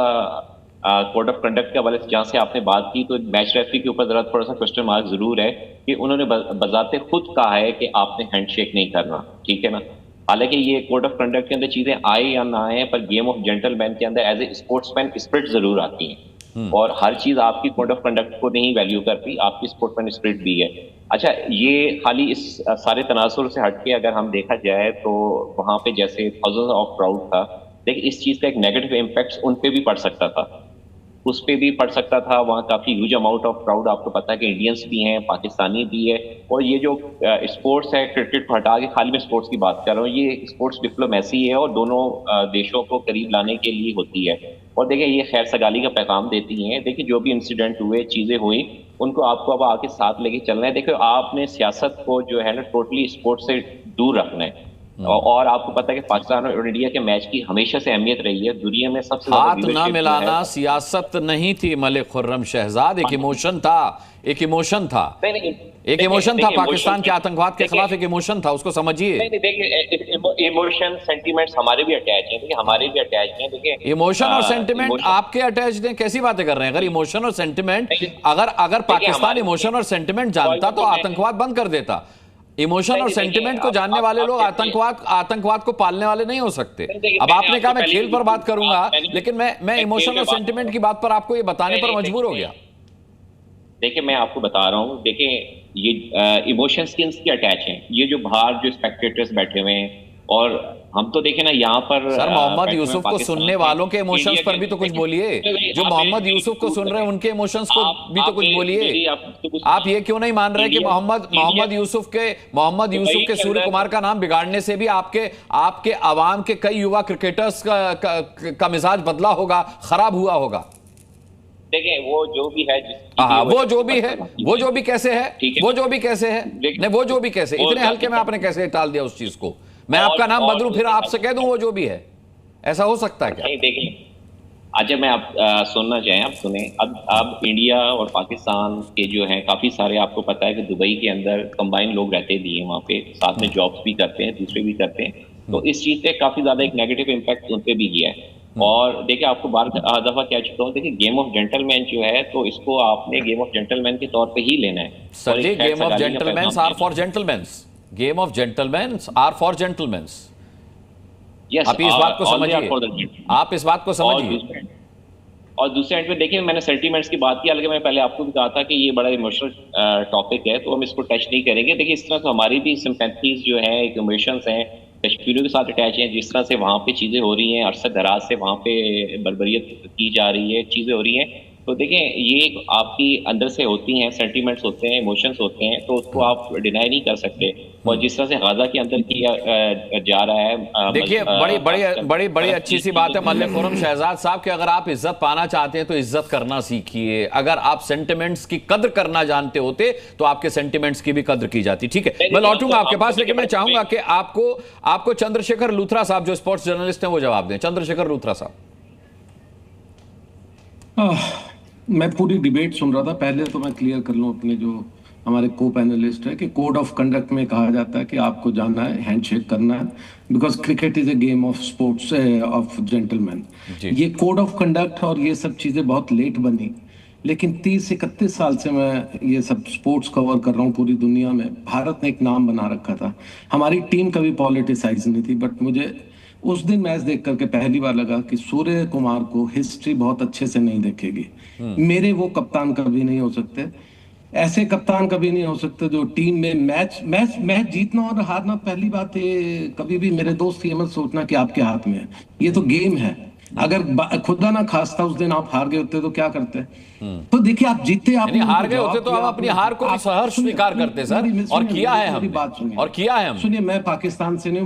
कोड ऑफ कंडक्ट के हवाले से जहाँ से आपने बात की, तो मैच रेफरी के ऊपर जरा थोड़ा सा क्वेश्चन मार्क जरूर है कि उन्होंने बजाते खुद कहा है कि आपने हैंडशेक नहीं करना, ठीक है ना। हालांकि ये कोड ऑफ कंडक्ट के अंदर चीजें आए या ना आए, पर गेम ऑफ जेंटलमैन के अंदर एज ए स्पोर्ट्समैन स्पिरिट जरूर आती है। और हर चीज आपकी कोड ऑफ कंडक्ट को नहीं वैल्यू करती, आपकी स्पोर्ट्समैन स्पिरिट भी है। अच्छा, ये खाली इस सारे तनासुर से हटके अगर हम देखा जाए तो वहां पे जैसे थाउजेंड्स ऑफ क्राउड था, लेकिन इस चीज का एक नेगेटिव इम्पैक्ट उन पे भी पड़ सकता था, उस पे भी पड़ सकता था। वहाँ काफी ह्यूज अमाउंट ऑफ क्राउड, आपको पता है कि इंडियंस भी हैं, पाकिस्तानी भी है। और ये जो स्पोर्ट्स है, क्रिकेट को हटा के खाली मैं स्पोर्ट्स की बात कर रहा हूँ, ये स्पोर्ट्स डिप्लोमेसी है और दोनों देशों को करीब लाने के लिए होती है। और देखिए ये खैर सगाली का पैगाम देती हैं। देखिए जो भी इंसिडेंट हुए, चीजें हुई, उनको आपको अब आके साथ लेके चलना है। देखो आपने सियासत को जो है ना टोटली स्पोर्ट्स से दूर रखना है। और आपको पता है कि पाकिस्तान और इंडिया के मैच की हमेशा से अहमियत रही है दुनिया में। सबसे हाथ ना मिलाना सियासत नहीं थी मलिक खुर्रम शहजाद, एक इमोशन था, एक इमोशन था, एक इमोशन था पाकिस्तान के आतंकवाद के खिलाफ, एक इमोशन था, उसको समझिए। देखिए इमोशन सेंटीमेंट्स हमारे भी अटैच हैं, देखिए हमारे भी अटैच हैं। देखिए इमोशन और सेंटिमेंट आपके अटैच हैं, कैसी बातें कर रहे हैं? अगर इमोशन और सेंटिमेंट, अगर पाकिस्तान इमोशन और सेंटिमेंट जानता तो आतंकवाद बंद कर देता। इमोशन और सेंटिमेंट को जानने वाले लोग आतंकवाद को पालने वाले नहीं हो सकते। अब आपने कहा मैं खेल पर बात करूंगा, लेकिन मैं इमोशन और सेंटिमेंट की बात पर आपको ये बताने पर मजबूर हो गया। देखिए मैं आपको बता रहा हूँ, देखिए ये इमोशंस किसके अटैच हैं? ये जो बाहर जो स्पेक्टेटर्स बैठे हुए हैं, और हम तो देखें ना यहाँ पर सर मोहम्मद यूसुफ को सुनने वालों के इमोशंस पर भी तो कुछ बोलिए। जो मोहम्मद यूसुफ को सुन रहे हैं उनके इमोशंस को भी तो कुछ बोलिए। आप ये क्यों नहीं मान रहे कि मोहम्मद यूसुफ के सूर्य कुमार का नाम बिगाड़ने से भी आपके अवाम के कई युवा क्रिकेटर्स का मिजाज बदला होगा, खराब हुआ होगा? देखें वो जो भी है, वो जो भी कैसे है, वो जो भी कैसे है, नहीं वो जो भी कैसे, इतने हल्के में आपने कैसे टाल दिया उस चीज को? मैं आपका नाम बदलूं फिर आपसे कह दूं वो जो भी है, ऐसा हो सकता है क्या? नहीं देखिए अजय, मैं आप सुनना चाहें आप सुने। अब इंडिया और पाकिस्तान के जो हैं काफी सारे, आपको पता है कि दुबई के अंदर कंबाइन लोग रहते भी हैं वहाँ पे, साथ में जॉब्स भी करते हैं, दूसरे भी करते हैं। तो इस चीज से काफी ज्यादा एक नेगेटिव इम्पैक्ट उन पे भी गया है। और देखिए आपको बार दफा कह चुका हूँ, देखिए गेम ऑफ जेंटलमैन जो है, तो इसको आपने गेम ऑफ जेंटलमैन के तौर पे ही लेना है। Sir ji game of gentleman are for gentleman, game of gentleman are for gentleman. आप इस बात को समझिए, आप इस बात को समझिए। और दूसरे एंड पे देखिए मैंने सेंटीमेंट्स की बात की, हालांकि मैंने पहले आपको भी कहा था कि ये बड़ा इमोशनल टॉपिक है, तो हम इसको टच नहीं करेंगे। देखिए इस तरह से हमारी भी सिंपैथीज जो है, इमोशंस हैं, कश्मीरियों के साथ अटैच हैं। जिस तरह से वहाँ पे चीज़ें हो रही हैं, अरसद दराज से वहाँ पे बर्बरियत की जा रही है, चीज़ें हो रही हैं, तो देखें ये आपकी अंदर से होती हैं, सेंटीमेंट्स होते हैं, इमोशंस होते हैं, तो उसको आप डिनाई नहीं कर सकते। और जिस तरह से गाजा के अंदर किया जा रहा है, देखिए बड़ी अच्छी सी बात है मलिक खुर्रम शहजाद साहब कि अगर आप इज्जत पाना चाहते हैं तो इज्जत करना सीखिए। अगर आप सेंटिमेंट्स की कद्र करना जानते होते तो आपके सेंटिमेंट्स की भी कद्र की जाती। ठीक है, मैं लौटूंगा आपके पास, लेकिन मैं चाहूंगा कि आपको चंद्रशेखर लूथरा साहब जो स्पोर्ट्स जर्नलिस्ट हैं वो जवाब दें। चंद्रशेखर लूथरा साहब। मैं पूरी डिबेट सुन रहा था, पहले तो मैं क्लियर कर लूं अपने जो हमारे को पैनलिस्ट है कि कोड ऑफ कंडक्ट में कहा जाता है कि आपको जाना है, हैंडशेक करना है, because cricket is a game of sports of gentleman. ये कोड ऑफ कंडक्ट और ये सब चीजें बहुत लेट बनी, लेकिन 30-31 साल से मैं ये सब स्पोर्ट्स कवर कर रहा हूँ पूरी दुनिया में। भारत ने एक नाम बना रखा था, हमारी टीम कभी पॉलिटिसाइज नहीं थी, बट मुझे उस दिन मैच देख करके पहली बार लगा कि सूर्य कुमार को हिस्ट्री बहुत अच्छे से नहीं देखेगी। मेरे वो कप्तान कभी नहीं हो सकते, ऐसे कप्तान कभी नहीं हो सकते जो टीम में मैच जीतना और हारना, पहली बात ये कभी भी मेरे दोस्त ये मत सोचना कि आपके हाथ में है, ये तो गेम है। अगर खुदा ना खास्ता उस दिन आप हार गए होते तो क्या करते? तो देखिए, आप जीते, आप हार गए होते तो हम अपनी हार को सहर्ष स्वीकार करते सर, और किया है हमने, बात सुनिए, और किया है हम। सुनिए, मैं पाकिस्तान से नहीं,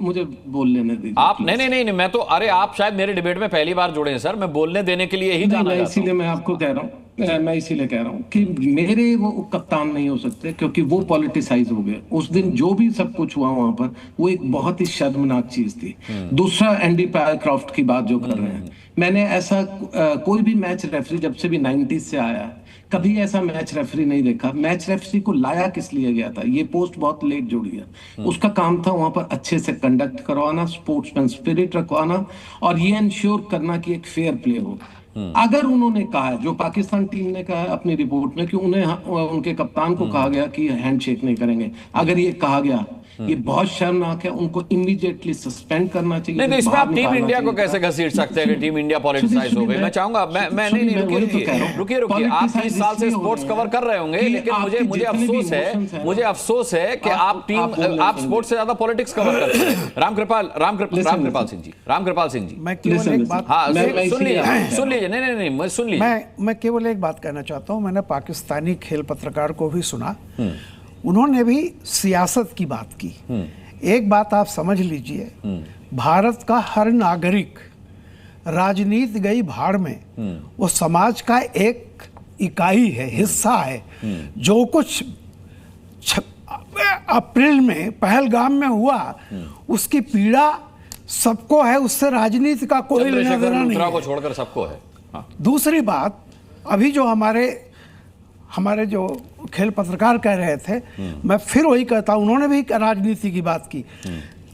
मुझे बोल लेने दीजिए आप। नहीं, मैं तो, अरे आप शायद मेरे डिबेट में पहली बार जुड़े हैं सर, मैं बोलने देने के लिए ही जाना जाता हूं। इसीलिए मैं आपको कह रहा हूँ, मैं इसीलिए कह रहा हूँ कि मेरे वो कप्तान नहीं हो सकते, क्योंकि वो पॉलिटिसाइज हो गए। उस दिन जो भी सब कुछ हुआ वहां पर, वो एक बहुत ही शर्मनाक चीज थी। दूसरा, एंडी पायरक्रॉफ्ट की बात जो कर रहे हैं, मैंने ऐसा कोई भी मैच रेफरी जब से भी 90s से आया है, कभी ऐसा मैच रेफरी नहीं देखा। मैच रेफरी को लाया किस लिए गया था? ये पोस्ट बहुत लेट जुड़ी है। उसका काम था वहां पर अच्छे से कंडक्ट करवाना, स्पोर्ट्समैन स्पिरिट रखवाना, और ये इंश्योर करना कि एक फेयर प्ले हो। अगर उन्होंने कहा, जो पाकिस्तान टीम ने कहा अपनी रिपोर्ट में, कि उन्हें उनके कप्तान को कहा गया कि हैंडशेक नहीं करेंगे, अगर ये कहा गया, ये बहुत शर्मनाक है। उनको इमीडिएटली सस्पेंड करना चाहिए। नहीं, तो इसमें आप टीम इंडिया को कैसे घसीट सकते हैं कि टीम इंडिया पॉलिटिसाइज हो गई? मैं चाहूंगा, मैं नहीं, रुकिए, आप 30 साल से स्पोर्ट्स कवर कर रहे होंगे, लेकिन मुझे अफसोस है कि आप स्पोर्ट्स से ज्यादा पॉलिटिक्स कवर करते हैं। रामकृपाल सिंह जी, मैं केवल एक बात, सुन लीजिए, नहीं, सुन लीजिए। मैं केवल एक बात कहना चाहता हूं। मैंने पाकिस्तानी खेल पत्रकार को भी सुना, उन्होंने भी सियासत की बात की। एक बात आप समझ लीजिए, भारत का हर नागरिक, राजनीति गई भाड़ में, वो समाज का एक इकाई है, हिस्सा है। जो कुछ अप्रैल में पहलगाम में हुआ, उसकी पीड़ा सबको है, उससे राजनीति का कोई लेना देना नहीं है, को छोड़कर सबको है। हाँ। दूसरी बात, अभी जो हमारे जो खेल पत्रकार कह रहे थे, मैं फिर वही कहता हूं, उन्होंने भी राजनीति की बात की।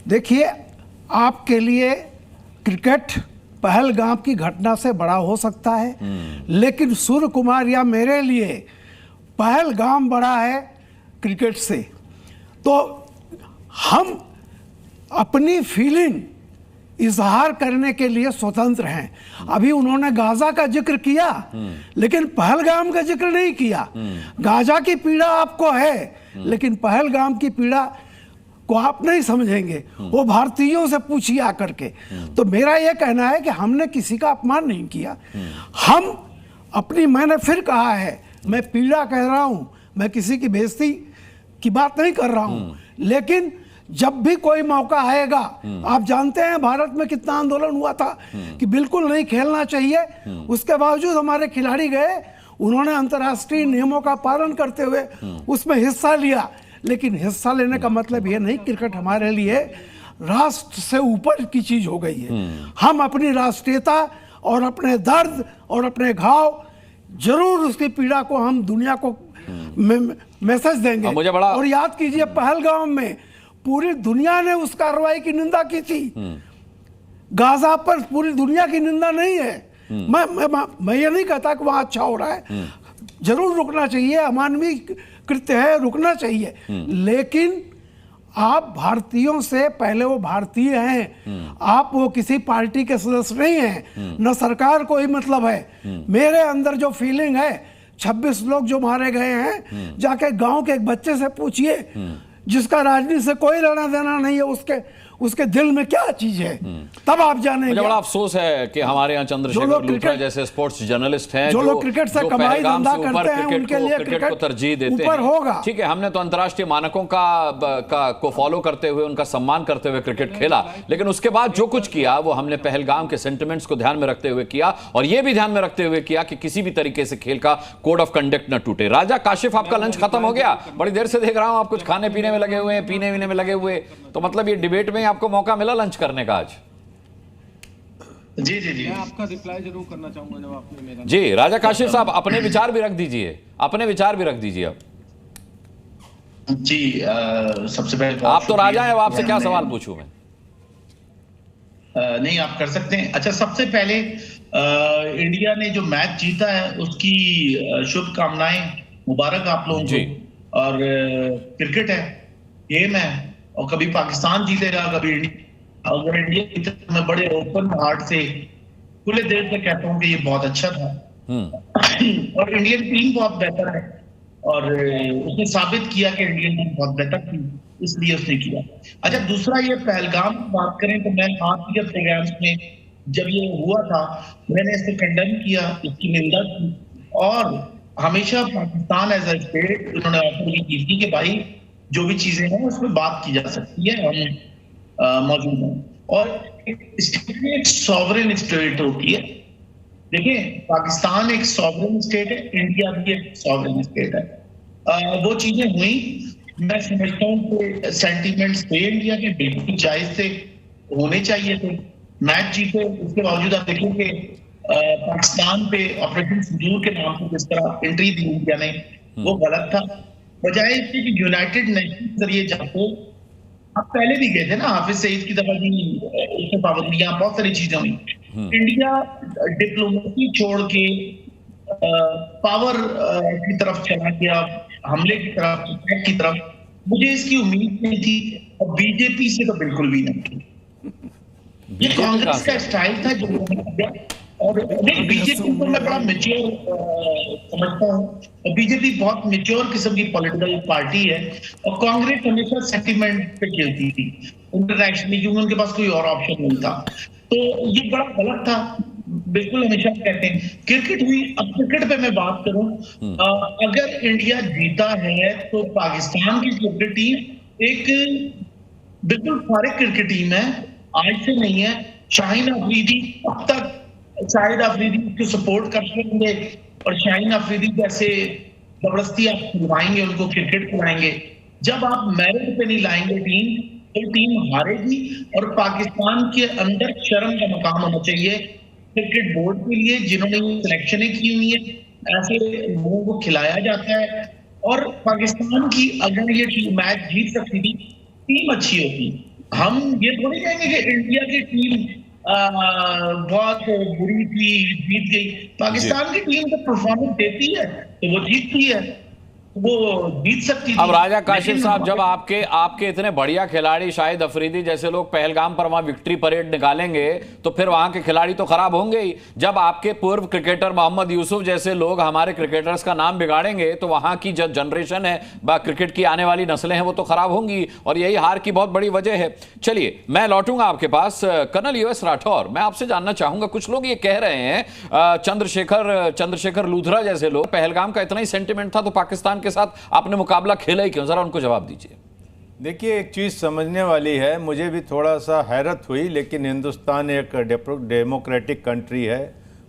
देखिए, आपके लिए क्रिकेट पहलगाम की घटना से बड़ा हो सकता है, लेकिन सूर्य कुमार या मेरे लिए पहलगाम बड़ा है क्रिकेट से। तो हम अपनी फीलिंग इजहार करने के लिए स्वतंत्र हैं। अभी उन्होंने गाजा का जिक्र किया, लेकिन पहलगाम का जिक्र नहीं किया। गाजा की पीड़ा आपको है, लेकिन पहलगाम की पीड़ा को आप नहीं समझेंगे। वो भारतीयों से पूछिए आकर के। तो मेरा यह कहना है कि हमने किसी का अपमान नहीं किया। हम अपनी, मैंने फिर कहा है, मैं पीड़ा कह रहा हूं, मैं किसी की बेइज्जती की बात नहीं कर रहा हूं, लेकिन जब भी कोई मौका आएगा, आप जानते हैं भारत में कितना आंदोलन हुआ था कि बिल्कुल नहीं खेलना चाहिए, उसके बावजूद हमारे खिलाड़ी गए, उन्होंने अंतर्राष्ट्रीय नियमों का पालन करते हुए उसमें हिस्सा लिया। लेकिन हिस्सा लेने का मतलब यह नहीं, क्रिकेट हमारे लिए राष्ट्र से ऊपर की चीज हो गई है। हम अपनी राष्ट्रीयता और अपने दर्द और अपने घाव, जरूर उसकी पीड़ा को हम दुनिया को मैसेज देंगे। और याद कीजिए, पहलगाम में पूरी दुनिया ने उस कार्रवाई की निंदा की थी। गाजा पर पूरी दुनिया की निंदा नहीं है। मैं ये नहीं कहता कि वहां अच्छा हो रहा है, जरूर रुकना चाहिए, अमानवीय कृत्य है, रुकना चाहिए, लेकिन आप भारतीयों से पहले वो भारतीय हैं, आप वो किसी पार्टी के सदस्य नहीं हैं, न सरकार को ही मतलब है। मेरे अंदर जो फीलिंग है, 26 लोग जो मारे गए हैं, जाके गांव के एक बच्चे से पूछिए, जिसका राजनीति से कोई लेना देना नहीं है, उसके दिल में क्या चीज है, तब आप जानेंगे। मुझे बड़ा अफसोस है कि हमारे यहाँ चंद्रशेखर लूथरा जैसे स्पोर्ट्स जर्नलिस्ट हैं, जो लोग क्रिकेट से कमाई धंधा करते हैं, उनके लिए क्रिकेट को तरजीह देते हैं। ठीक है, हमने तो अंतर्राष्ट्रीय मानकों को फॉलो करते हुए, उनका सम्मान करते हुए क्रिकेट खेला, लेकिन उसके बाद जो कुछ किया वो हमने पहलगाम के सेंटिमेंट्स को ध्यान में रखते हुए किया, और ये भी ध्यान में रखते हुए किया कि किसी भी तरीके से खेल का कोड ऑफ कंडक्ट न टूटे। राजा काशिफ, आपका लंच खत्म हो गया? बड़ी देर से देख रहा हूं आप कुछ खाने पीने में लगे हुए हैं, पीने वीने में लगे हुए, तो मतलब ये डिबेट में आपको मौका मिला लंच करने का आज? जी मैं आपका रिप्लाई जरूर करना चाहूंगा जब आपने मेरा। जी राजा काशिफ साहब, अपने विचार भी रख दीजिए, आप जी। सबसे पहले आप तो राजा हैं, आपसे क्या सवाल पूछूं मैं? नहीं, आप कर सकते हैं। अच्छा, सबसे पहले इंडिया ने जो मैच जीता है उसकी शुभकामनाएं, मुबारक आप लोगों को। और क्रिकेट है, गेम है, और कभी पाकिस्तान जीतेगा, कभी अगर इंडिया जीते तो मैं बड़े ओपन हार्ट से, खुले दिल से कहता हूँ कि ये बहुत अच्छा था। और इंडियन टीम बहुत बेहतर है, और उसने साबित किया कि इंडियन टीम बहुत बेहतर थी, इसलिए उसने किया। अच्छा, दूसरा ये पहलगाम की बात करें तो मैं आज के प्रोग्राम्स में जब ये हुआ था मैंने इसे कंडेम किया, इसकी निंदा की, और हमेशा पाकिस्तान एज अ स्टेट उन्होंने ऑफर की थी कि भाई जो भी चीजें हैं उसमें बात की जा सकती है, हम मौजूद हैं। और स्टेट में एक सॉवरेन स्टेट होती है। देखिए, पाकिस्तान एक सॉवरेन स्टेट है, इंडिया भी एक सॉवरेन स्टेट है। वो चीजें हुई, मैं समझता हूँ कि सेंटीमेंट्स थे इंडिया के, बिल्कुल जायज थे, होने चाहिए थे। मैच जीते, उसके बावजूद आप देखेंगे पाकिस्तान पे ऑपरेशन सिंदूर के नाम से जिस तरह एंट्री दी इंडिया ने, वो गलत था। बजाय इसके कि यूनाइटेड नेशन के जरिए जाते, आप पहले भी गए थे ना, हाफिज सईद की दफा भी पाबंदियां, बहुत सारी चीजें हुई। इंडिया डिप्लोमेसी छोड़ के पावर की तरफ चला गया, हमले की तरफ, अटैक की तरफ। मुझे इसकी उम्मीद नहीं थी, और बीजेपी से तो बिल्कुल भी नहीं थी। ये कांग्रेस का स्टाइल था जो किया, और बीजेपी को मैं बड़ा मैच्योर समझता हूँ। बीजेपी बहुत मैच्योर किस्म की पॉलिटिकल पार्टी है, और कांग्रेस हमेशा सेंटिमेंट पे खेलती थी इंटरनेशनली, क्योंकि उनके पास कोई और ऑप्शन नहीं था। तो ये बड़ा गलत था, बिल्कुल। हमेशा कहते हैं क्रिकेट हुई, अब क्रिकेट पे मैं बात करूं, अगर इंडिया जीता है तो पाकिस्तान की क्रिकेट टीम एक बिल्कुल फारिग क्रिकेट टीम है, आज से नहीं है। शाहीन अफरीदी, अब तक शाहिद अफरीदी को सपोर्ट करते होंगे, और शाहीन अफरीदी जैसे जबरदस्ती आप खिलवाएंगे, उनको क्रिकेट खिलाएंगे। जब आप मेरिट पे नहीं लाएंगे टीम, तो टीम हारेगी। और पाकिस्तान के अंदर शर्म का मकाम होना चाहिए क्रिकेट बोर्ड के लिए, जिन्होंने सिलेक्शनें की हुई है, ऐसे लोगों को खिलाया जाता है। और पाकिस्तान की अगर ये टीम मैच जीत सकती थी, टीम अच्छी होती। हम ये थोड़ी कहेंगे कि इंडिया की टीम बहुत बुरी थी, जीत गई। पाकिस्तान की टीम तो परफॉर्मेंस देती है तो वो जीतती है, वो जीत सकती थी। अब राजा काशिफ साहब, जब आपके इतने बढ़िया खिलाड़ी शाहिद अफरीदी जैसे लोग पहलगाम पर वहां विक्ट्री परेड निकालेंगे, तो फिर वहां के खिलाड़ी तो खराब होंगे ही। जब आपके पूर्व क्रिकेटर मोहम्मद यूसुफ जैसे लोग हमारे क्रिकेटर्स का नाम बिगाड़ेंगे, तो वहां की जो जनरेशन है, क्रिकेट की आने वाली नस्लें हैं, वो तो खराब होंगी, और यही हार की बहुत बड़ी वजह है। चलिए, मैं लौटूंगा आपके पास। कर्नल यूएस राठौर, मैं आपसे जानना चाहूंगा, कुछ लोग ये कह रहे हैं, चंद्रशेखर लूथरा जैसे लोग, पहलगाम का इतना ही सेंटिमेंट था तो पाकिस्तान के साथ आपने मुकाबला खेला ही क्यों? जरा उनको जवाब दीजिए। देखिए, एक चीज़ समझने वाली है, मुझे भी थोड़ा सा हैरत हुई, लेकिन हिंदुस्तान एक डेमोक्रेटिक कंट्री है,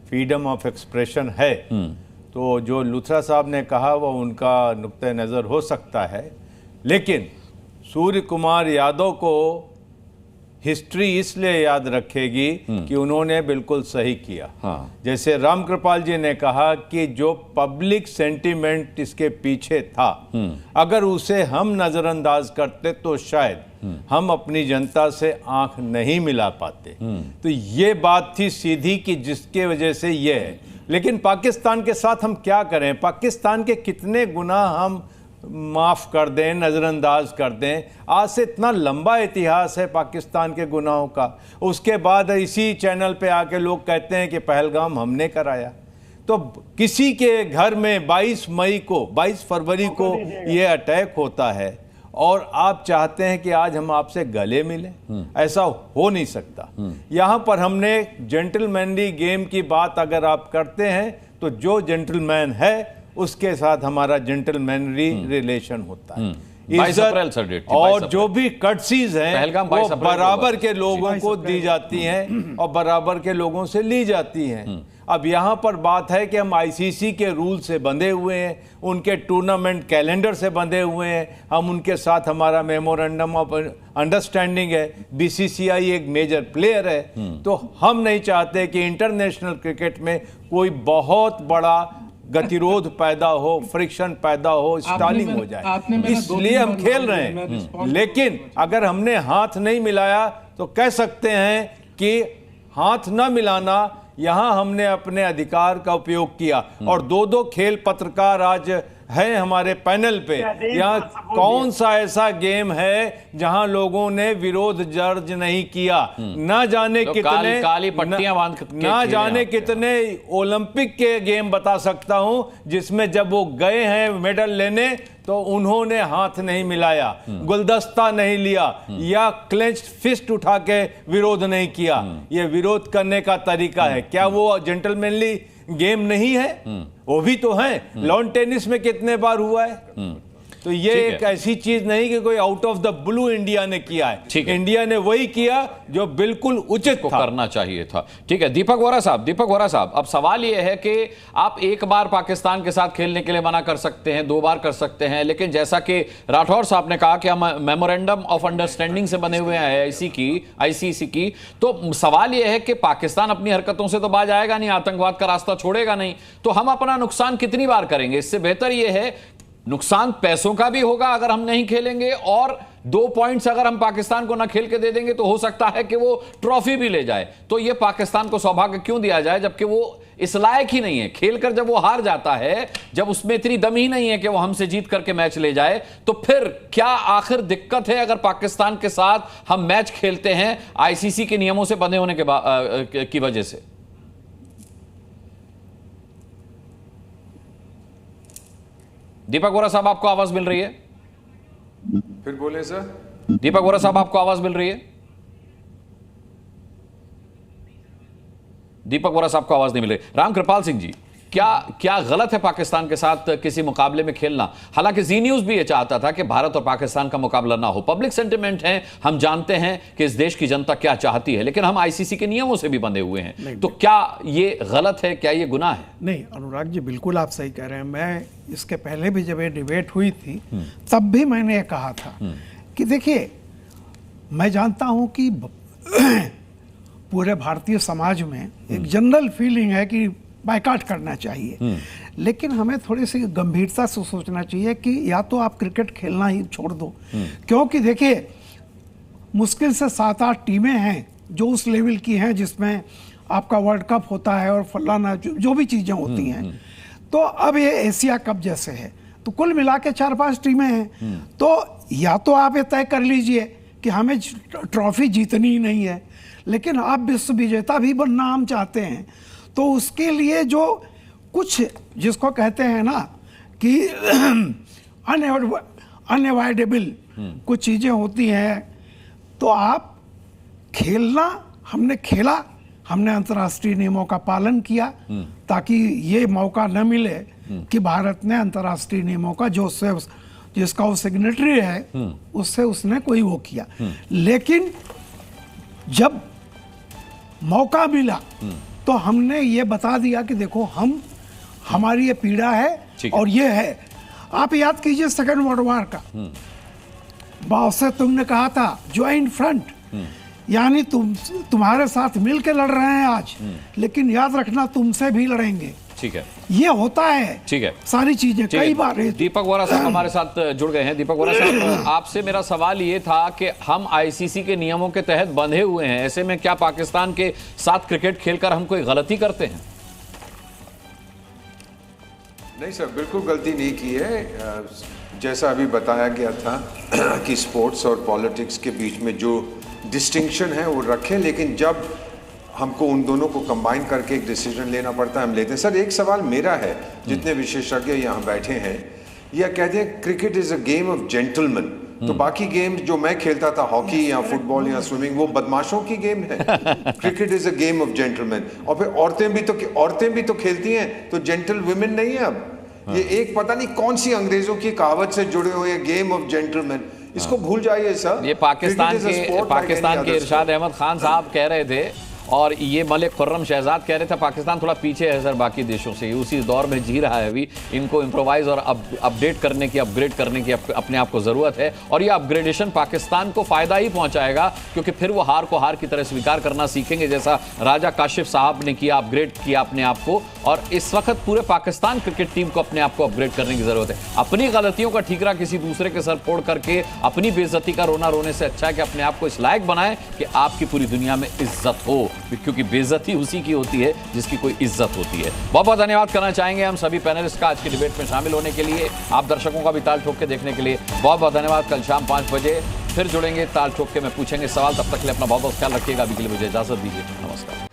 फ्रीडम ऑफ एक्सप्रेशन है। तो जो लूथरा साहब ने कहा वो उनका नुक्ते नज़र हो सकता है, लेकिन सूर्य कुमार यादव को हिस्ट्री इसलिए याद रखेगी कि उन्होंने बिल्कुल सही किया। जैसे रामकृपाल जी ने कहा कि जो पब्लिक सेंटीमेंट इसके पीछे था, अगर उसे हम नजरअंदाज करते तो शायद हम अपनी जनता से आंख नहीं मिला पाते। तो ये बात थी सीधी कि जिसके वजह से ये है। लेकिन पाकिस्तान के साथ हम क्या करें? पाकिस्तान के कितने गुनाह हम माफ़ कर दें, नज़रअंदाज कर दें? आज से इतना लंबा इतिहास है पाकिस्तान के गुनाहों का। उसके बाद इसी चैनल पे आके लोग कहते हैं कि पहलगाम हमने कराया। तो किसी के घर में 22 फरवरी को ये अटैक होता है, और आप चाहते हैं कि आज हम आपसे गले मिलें? ऐसा हो नहीं सकता। यहाँ पर हमने जेंटलमैनली गेम की बात अगर आप करते हैं, तो जो जेंटलमैन है उसके साथ हमारा जेंटलमैनरी रिलेशन होता है। इज्जत और जो भी कर्टसीज हैं वो बराबर के लोगों को दी जाती हैं और बराबर के लोगों से ली जाती हैं। अब यहाँ पर बात है कि हम आईसीसी के रूल से बंधे हुए हैं, उनके टूर्नामेंट कैलेंडर से बंधे हुए हैं, हम उनके साथ हमारा मेमोरेंडम ऑफ अंडरस्टैंडिंग है, बीसीसीआई एक मेजर प्लेयर है। तो हम नहीं चाहते कि इंटरनेशनल क्रिकेट में कोई बहुत बड़ा गतिरोध पैदा हो, फ्रिक्शन पैदा हो, स्टालिंग हो जाए, इसलिए हम खेल रहे हैं। लेकिन अगर हमने हाथ नहीं मिलाया तो कह सकते हैं कि हाथ न मिलाना, यहां हमने अपने अधिकार का उपयोग किया। और दो खेल पत्रकार आज है हमारे पैनल पे, यहाँ कौन सा ऐसा गेम है जहां लोगों ने विरोध दर्ज नहीं किया? ना जाने कितने काली पट्टियां बांध के ना जाने कितने ओलंपिक के गेम बता सकता हूं जिसमें जब वो गए हैं मेडल लेने तो उन्होंने हाथ नहीं मिलाया, गुलदस्ता नहीं लिया या क्लेंच्ड फिस्ट उठा के विरोध नहीं किया। ये विरोध करने का तरीका है क्या? वो जेंटलमैनली गेम नहीं है? वो भी तो है। लॉन टेनिस में कितने बार हुआ है? तो ये एक ऐसी चीज नहीं कि कोई out of the blue India ने किया है। इंडिया ने वही किया जो बिल्कुल उचित को करना चाहिए था। ठीक है, दीपक वोरा साहब, अब सवाल ये है कि आप एक बार पाकिस्तान के साथ खेलने के लिए मना कर सकते हैं, 2 बार कर सकते हैं, लेकिन जैसा कि राठौर साहब ने कहा कि हम मेमोरेंडम ऑफ अंडरस्टैंडिंग से बने हुए हैं आईसीसी की, तो सवाल यह है कि पाकिस्तान अपनी हरकतों से तो बाज आएगा नहीं, आतंकवाद का रास्ता छोड़ेगा नहीं, तो हम अपना नुकसान कितनी बार करेंगे? इससे बेहतर यह है नुकसान पैसों का भी होगा अगर हम नहीं खेलेंगे, और 2 पॉइंट्स अगर हम पाकिस्तान को ना खेल के दे देंगे तो हो सकता है कि वो ट्रॉफी भी ले जाए। तो ये पाकिस्तान को सौभाग्य क्यों दिया जाए जबकि वो इस लायक ही नहीं है? खेलकर जब वो हार जाता है, जब उसमें इतनी दम ही नहीं है कि वो हमसे जीत करके मैच ले जाए, तो फिर क्या आखिर दिक्कत है अगर पाकिस्तान के साथ हम मैच खेलते हैं आईसीसी के नियमों से बंधे होने की वजह से? दीपक वोरा साहब, आपको आवाज मिल रही है? फिर बोले सर। दीपक वोरा साहब, आपको आवाज मिल रही है? दीपक वोरा साहब को आवाज नहीं मिल रही। रामकृपाल सिंह जी, क्या गलत है पाकिस्तान के साथ किसी मुकाबले में खेलना? हालांकि जी न्यूज भी ये चाहता था कि भारत और पाकिस्तान का मुकाबला ना हो। पब्लिक सेंटिमेंट है, हम जानते हैं कि इस देश की जनता क्या चाहती है, लेकिन हम आईसीसी के नियमों से भी बंधे हुए हैं। तो क्या ये गलत है? क्या ये गुनाह है? नहीं अनुराग जी, बिल्कुल आप सही कह रहे हैं। मैं इसके पहले भी जब ये डिबेट हुई थी तब भी मैंने कहा था कि देखिए, मैं जानता हूं कि पूरे भारतीय समाज में एक जनरल फीलिंग है कि बायकॉट करना चाहिए, लेकिन हमें थोड़ी सी गंभीरता से सोचना चाहिए कि या तो आप क्रिकेट खेलना ही छोड़ दो, क्योंकि देखिए मुश्किल से 7-8 टीमें हैं जो उस लेवल की हैं जिसमें आपका वर्ल्ड कप होता है और फलाना जो भी चीज़ें होती हैं। तो अब ये एशिया कप जैसे है, तो कुल मिला के 4-5 टीमें हैं। तो या तो आप ये तय कर लीजिए कि हमें ट्रॉफी जीतनी ही नहीं है, लेकिन आप विश्व विजेता भी बनना हम चाहते हैं, तो उसके लिए जो कुछ जिसको कहते हैं ना कि अनएवॉइडेबल कुछ चीज़ें होती हैं, तो आप खेलना, हमने खेला, हमने अंतर्राष्ट्रीय नियमों का पालन किया ताकि ये मौका न मिले कि भारत ने अंतर्राष्ट्रीय नियमों का जिसका वो सिग्नेटरी है उससे उसने कोई वो किया। लेकिन जब मौका मिला तो हमने ये बता दिया कि देखो हमारी ये पीड़ा है और ये है। आप याद कीजिए सेकेंड वर्ल्ड वॉर का, माओ से तुमने कहा था ज्वाइन फ्रंट, यानी तुम्हारे साथ मिलकर लड़ रहे हैं आज, लेकिन याद रखना तुमसे भी लड़ेंगे। ठीक है, ये होता है। ठीक है, सारी चीजें कई बार। दीपक वोरा साहब हमारे साथ जुड़ गए हैं। दीपक वोरा साहब, आपसे मेरा सवाल ये था कि हम आईसीसी के नियमों के तहत बंधे हुए हैं, ऐसे में क्या पाकिस्तान के साथ क्रिकेट खेलकर हम कोई गलती करते हैं? नहीं सर, बिल्कुल गलती नहीं की है। जैसा अभी बताया गया था कि स्पोर्ट्स और पॉलिटिक्स के बीच में जो डिस्टिंक्शन है वो रखें, लेकिन जब हमको उन दोनों को कंबाइन करके एक डिसीजन लेना पड़ता है, हम लेते हैं। सर एक सवाल मेरा है, जितने विशेषज्ञ यहाँ बैठे हैं, यह कहते हैं cricket is a game of gentleman, तो बाकी गेम जो मैं खेलता था, हॉकी या फुटबॉल या स्विमिंग, वो बदमाशों की गेम है। Cricket is a game of gentleman. और फिर औरतें भी तो खेलती हैं, तो जेंटल वुमेन नहीं है अब। ये एक पता नहीं कौन सी अंग्रेजों की कहावत से जुड़े हुए गेम ऑफ जेंटलमैन, इसको भूल जाइए सर। ये पाकिस्तान के इरशाद अहमद खान साहब कह रहे थे, और ये मलिक खुर्रम शहजाद कह रहे थे पाकिस्तान थोड़ा पीछे है सर बाकी देशों से, उसी दौर में जी रहा है अभी। इनको इम्प्रोवाइज और अपडेट करने की, अपग्रेड करने की अपने आप को ज़रूरत है, और ये अपग्रेडेशन पाकिस्तान को फ़ायदा ही पहुंचाएगा, क्योंकि फिर वो हार को हार की तरह स्वीकार करना सीखेंगे, जैसा राजा काशिफ साहब ने किया, अपग्रेड किया अपने आप को। और इस वक्त पूरे पाकिस्तान क्रिकेट टीम को अपने आप को अपग्रेड करने की ज़रूरत है। अपनी गलतियों का ठीकरा किसी दूसरे के सर फोड़ करके अपनी बेइज्जती का रोना रोने से अच्छा है कि अपने आप को इस लायक बनाए कि आपकी पूरी दुनिया में इज्जत हो। क्योंकि बेइज्जती उसी की होती है जिसकी कोई इज्जत होती है। बहुत बहुत धन्यवाद करना चाहेंगे हम सभी पैनलिस्ट का आज की डिबेट में शामिल होने के लिए, आप दर्शकों का भी ताल ठोक के देखने के लिए बहुत बहुत धन्यवाद। कल शाम 5 बजे फिर जुड़ेंगे ताल ठोक के, मैं पूछेंगे सवाल। तब तक के लिए अपना बहुत बहुत ख्याल रखिएगा। अभी के लिए मुझे इजाजत दीजिए, नमस्कार।